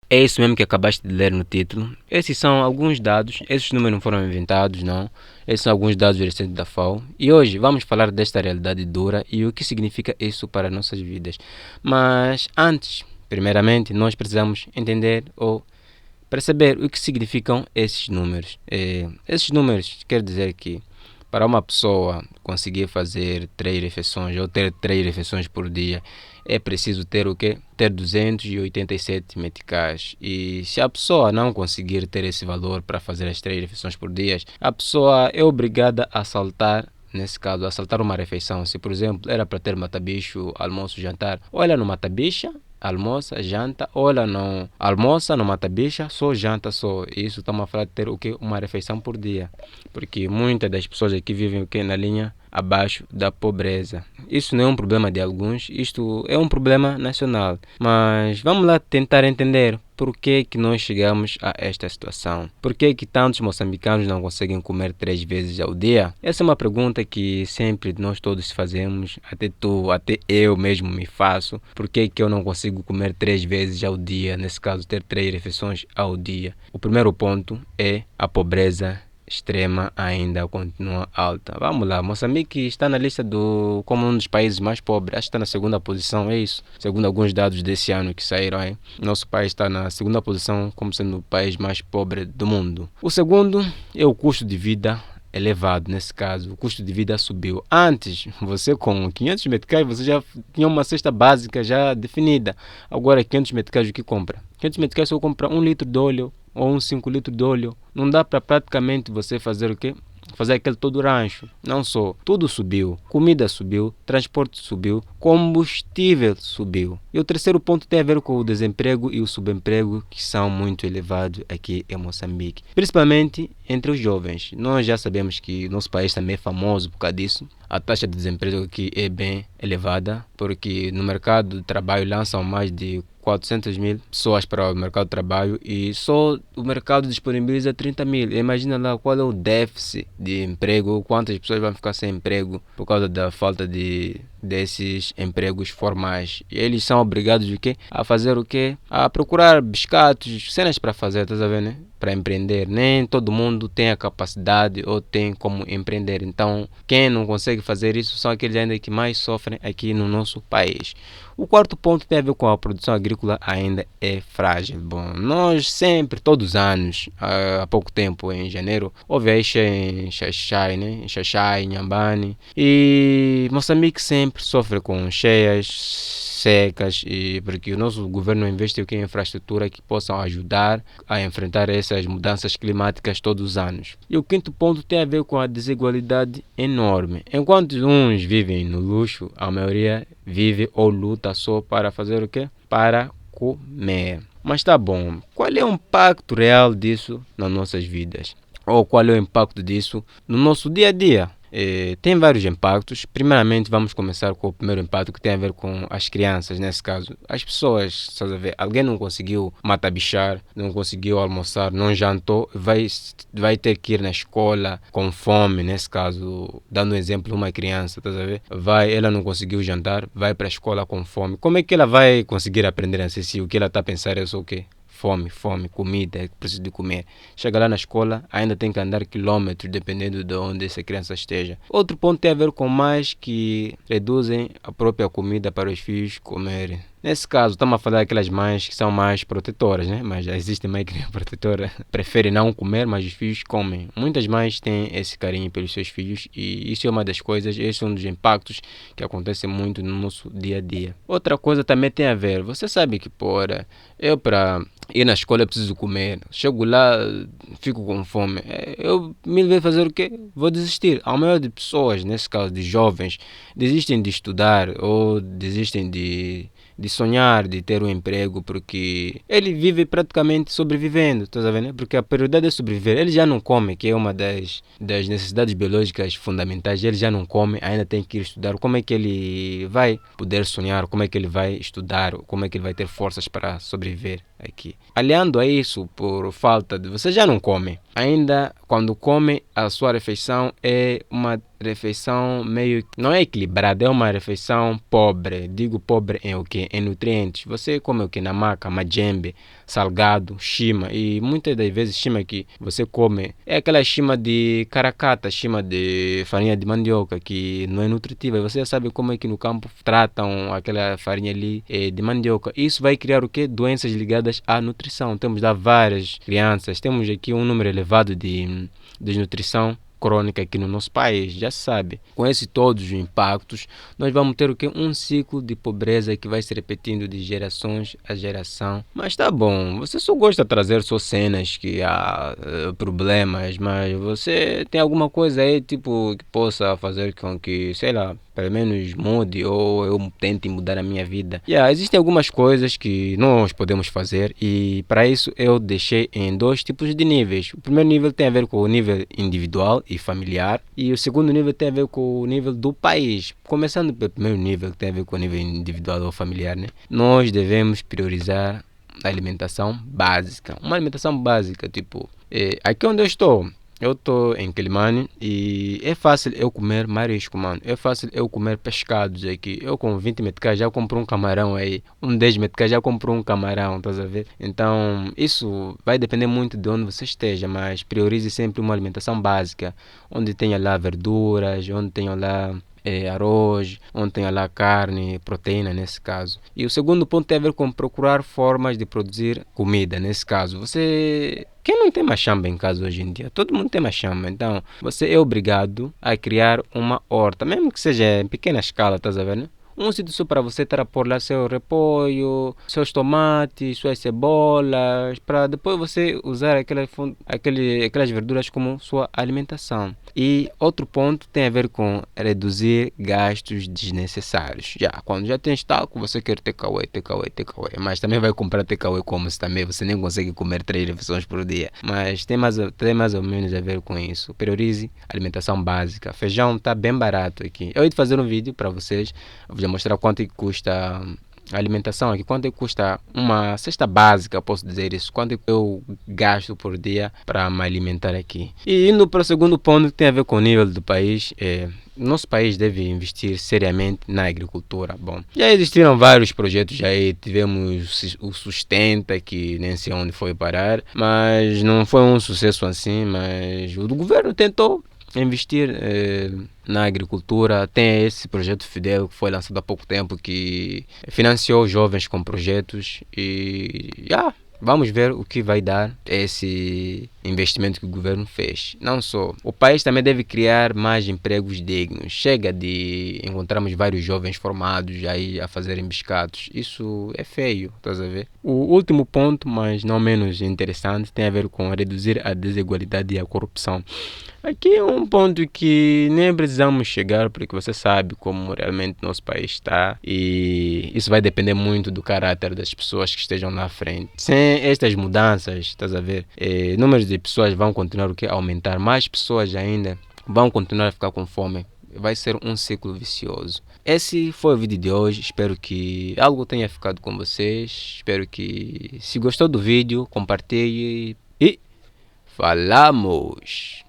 É isso mesmo que acabaste de ler no título. Esses são alguns dados, esses números não foram inventados, não. Esses são alguns dados recentes da FAO. E hoje vamos falar desta realidade dura e o que significa isso para nossas vidas. Mas antes, primeiramente, nós precisamos entender ou perceber o que significam esses números. Esses números quer dizer que para uma pessoa conseguir fazer 3 refeições ou ter 3 refeições por dia é preciso ter o quê? Ter 287 meticais. E se a pessoa não conseguir ter esse valor para fazer as 3 refeições por dia, a pessoa é obrigada a saltar. Nesse caso, a saltar uma refeição. Se, por exemplo, era para ter matabicho, almoço, jantar, ou ela não mata bicha, almoça, janta, ou ela não almoça, não mata bicha, só janta só. Isso estamos a falar de ter o quê? Uma refeição por dia. Porque muitas das pessoas aqui vivem o quê? Na linha abaixo da pobreza. Isso não é um problema de alguns, isto é um problema nacional. Mas vamos lá tentar entender por que nós chegamos a esta situação. Por que tantos moçambicanos não conseguem comer 3 vezes ao dia? Essa é uma pergunta que sempre nós todos fazemos, até tu, até eu mesmo me faço. Por que eu não consigo comer 3 vezes ao dia? Nesse caso, ter 3 refeições ao dia. O primeiro ponto é a pobreza extrema ainda continua alta. Vamos lá, Moçambique está na lista como um dos países mais pobres. Acho que está na segunda posição, é isso. Segundo alguns dados desse ano que saíram aí, nosso país está na segunda posição como sendo o país mais pobre do mundo. O segundo é o custo de vida elevado. Nesse caso, o custo de vida subiu. Antes, você com 500 meticais, você já tinha uma cesta básica já definida. Agora, 500 meticais o que compra? 500 meticais só compra 1 litro de óleo ou 5 litros de óleo. Não dá para praticamente você fazer o quê? Fazer aquele todo rancho. Não só, tudo subiu. Comida subiu, transporte subiu, combustível subiu. E o terceiro ponto tem a ver com o desemprego e o subemprego, que são muito elevados aqui em Moçambique. Principalmente entre os jovens. Nós já sabemos que nosso país também é famoso por causa disso. A taxa de desemprego aqui é bem elevada, porque no mercado de trabalho lançam mais de 400 mil pessoas para o mercado de trabalho e só o mercado disponibiliza 30 mil. Imagina lá qual é o déficit de emprego, quantas pessoas vão ficar sem emprego por causa da falta desses empregos formais. E eles são obrigados o quê? A fazer o quê? A procurar biscatos, cenas para fazer, tá sabendo, né? Para empreender. Nem todo mundo tem a capacidade ou tem como empreender. Então, quem não consegue fazer isso são aqueles ainda que mais sofrem aqui no nosso país. O quarto ponto tem a ver com a produção agrícola ainda é frágil. Bom, nós sempre, todos os anos, há pouco tempo, em janeiro, houve a enchente em Xaxai, né? Em Xaxai, em Inhambane. E Moçambique sempre sofre com cheias secas e porque o nosso governo investe em infraestrutura que possam ajudar a enfrentar essas mudanças climáticas todos os anos. E o quinto ponto tem a ver com a desigualdade enorme. Enquanto uns vivem no luxo, a maioria vive ou luta só para fazer o quê? Para comer. Mas tá bom, qual é o impacto real disso nas nossas vidas? Ou qual é o impacto disso no nosso dia a dia? Tem vários impactos. Primeiramente, vamos começar com o primeiro impacto que tem a ver com as crianças. Nesse caso, as pessoas, alguém não conseguiu matabichar, não conseguiu almoçar, não jantou, vai ter que ir na escola com fome. Nesse caso, dando um exemplo, uma criança, tá a ver? Ela não conseguiu jantar, vai para a escola com fome. Como é que ela vai conseguir aprender assim se o que ela está a pensar é só o quê? Fome, comida, preciso de comer. Chega lá na escola, ainda tem que andar quilômetros, dependendo de onde essa criança esteja. Outro ponto tem a ver com mães que reduzem a própria comida para os filhos comerem. Nesse caso, estamos a falar daquelas mães que são mais protetoras, né? Mas já existe mãe que é protetora, prefere não comer, mas os filhos comem. Muitas mães têm esse carinho pelos seus filhos e isso é uma das coisas, esse é um dos impactos que acontece muito no nosso dia a dia. Outra coisa também tem a ver, você sabe que, eu para ir na escola eu preciso comer. Chego lá, fico com fome. Eu me vejo fazer o quê? Vou desistir. A maioria de pessoas, nesse caso de jovens, desistem de estudar ou desistem de sonhar, de ter um emprego, porque ele vive praticamente sobrevivendo, tá vendo? Né? Porque a prioridade é sobreviver. Ele já não come, que é uma das necessidades biológicas fundamentais. Ele já não come, ainda tem que ir estudar. Como é que ele vai poder sonhar? Como é que ele vai estudar? Como é que ele vai ter forças para sobreviver? aqui. Aliando a isso, por falta de... Você já não come. Ainda quando come, a sua refeição é uma refeição meio... Não é equilibrada, é uma refeição pobre. Digo pobre em o quê? Em nutrientes. Você come o que? Namaca, majembe, salgado, shima. E muitas das vezes shima que você come é aquela shima de caracata, shima de farinha de mandioca, que não é nutritiva. E você já sabe como é que no campo tratam aquela farinha ali de mandioca. Isso vai criar o quê? Doenças ligadas à nutrição. Temos lá várias crianças, temos aqui um número elevado de desnutrição crônica aqui no nosso país, já se sabe. Com esses todos os impactos, nós vamos ter o que? Um ciclo de pobreza que vai se repetindo de gerações a geração. Mas tá bom, você só gosta de trazer só cenas que há problemas, mas você tem alguma coisa aí tipo que possa fazer com que, sei lá, pelo menos mude ou eu tente mudar a minha vida. Existem algumas coisas que nós podemos fazer e para isso eu deixei em dois tipos de níveis. O primeiro nível tem a ver com o nível individual e familiar e o segundo nível tem a ver com o nível do país. Começando pelo primeiro nível que tem a ver com o nível individual ou familiar, né? Nós devemos priorizar a alimentação básica. Uma alimentação básica, tipo, aqui onde eu estou em Quelimane e é fácil eu comer marisco, mano. É fácil eu comer pescados aqui. Eu com 20 meticais já compro um camarão aí. 10 meticais já compro um camarão, estás a ver? Então, isso vai depender muito de onde você esteja, mas priorize sempre uma alimentação básica, onde tenha lá verduras, onde tenha lá arroz, onde tenha lá carne, proteína nesse caso. E o segundo ponto tem a ver com procurar formas de produzir comida nesse caso. Quem não tem machamba em casa hoje em dia? Todo mundo tem machamba, então você é obrigado a criar uma horta, mesmo que seja em pequena escala, estás a ver, né? Um sítio só para você estar a pôr lá seu repolho, seus tomates, suas cebolas, para depois você usar aquelas verduras como sua alimentação. E outro ponto tem a ver com reduzir gastos desnecessários. Quando já tem estoque, você quer takeaway, takeaway, takeaway. Mas também vai comprar takeaway como se também você nem consegue comer 3 refeições por dia. Mas tem mais ou menos a ver com isso. Priorize alimentação básica. Feijão está bem barato aqui. Eu ia fazer um vídeo para vocês. Eu vou mostrar quanto custa a alimentação aqui, quanto custa uma cesta básica, posso dizer isso, quanto eu gasto por dia para me alimentar aqui. E indo para o segundo ponto que tem a ver com o nível do país, nosso país deve investir seriamente na agricultura. Bom, já existiram vários projetos aí, tivemos o Sustenta, que nem sei onde foi parar, mas não foi um sucesso assim, mas o governo tentou investir na agricultura. Tem esse projeto Fidel que foi lançado há pouco tempo, que financiou jovens com projetos e vamos ver o que vai dar esse investimento que o governo fez. Não só, o país também deve criar mais empregos dignos. Chega de encontrarmos vários jovens formados aí a fazerem biscatos. Isso é feio, estás a ver? O último ponto, mas não menos interessante, tem a ver com reduzir a desigualdade e a corrupção. Aqui é um ponto que nem precisamos chegar, porque você sabe como realmente nosso país está e isso vai depender muito do caráter das pessoas que estejam lá à frente. Sem estas mudanças, estás a ver, números de pessoas vão continuar a aumentar, mais pessoas ainda vão continuar a ficar com fome. Vai ser um ciclo vicioso. Esse foi o vídeo de hoje. Espero que algo tenha ficado com vocês. Espero que, se gostou do vídeo, compartilhe e falamos!